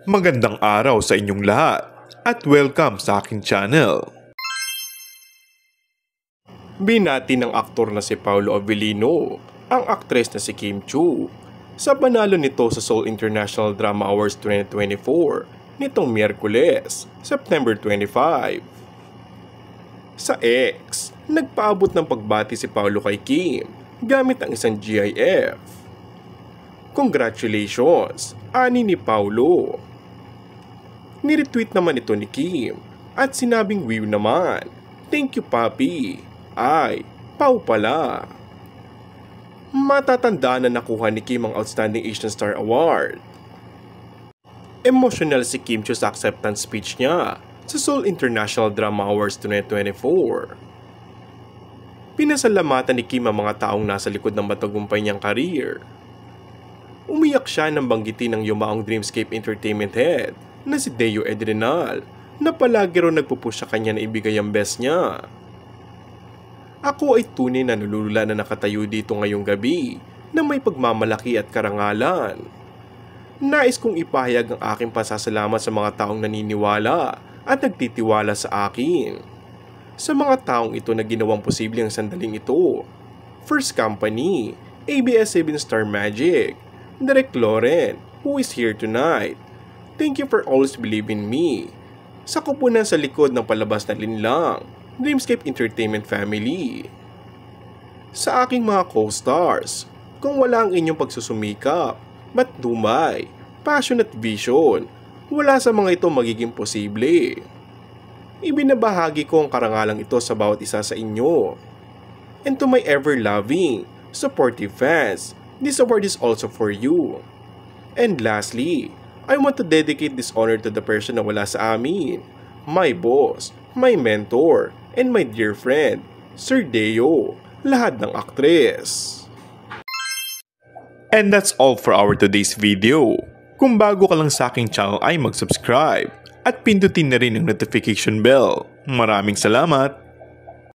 Magandang araw sa inyong lahat at welcome sa aking channel. Binati ng aktor na si Paolo Avellino ang aktres na si Kim Chiu sa panalo nito sa Seoul International Drama Awards 2024 nitong Miyerkules, September 25. Sa X, nagpaabot ng pagbati si Paolo kay Kim gamit ang isang GIF. Congratulations, ani ni Paolo. Niretweet naman ito ni Kim at sinabing wiw naman, thank you papi, ay, Pau pala. Matatanda na nakuha ni Kim ang Outstanding Asian Star Award. Emotional si Kim Chiu sa acceptance speech niya sa Seoul International Drama Awards 2024. Pinasalamatan ni Kim ang mga taong nasa likod ng matagumpay niyang career. Umiyak siya nang banggitin ng yumaong Dreamscape Entertainment head na si Deo Edrenal na palagi rin nagpupush sa kanya na ibigay ang best niya. Ako ay tunay na nalulula na nakatayo dito ngayong gabi na may pagmamalaki at karangalan. Nais kong ipahayag ang aking pasasalamat sa mga taong naniniwala at nagtitiwala sa akin. Sa mga taong ito na ginawang posible ang sandaling ito. First Company, ABS-7 Star Magic, Direk Loren, who is here tonight. Thank you for always believing me. Sa kupunan sa likod ng palabas na linlang, Dreamscape Entertainment Family. Sa aking mga co-stars, kung wala ang inyong pagsusumikap, matdumay, passion at vision, wala sa mga ito magiging posible. Ibinabahagi ko ang karangalang ito sa bawat isa sa inyo. And to my ever-loving, supportive fans, this award is also for you. And lastly, I want to dedicate this honor to the person na wala sa amin, my boss, my mentor, and my dear friend, Sir Deo, lahat ng aktres. And that's all for our today's video. Kung bago ka lang sa aking channel ay mag-subscribe at pindutin na rin ang notification bell. Maraming salamat!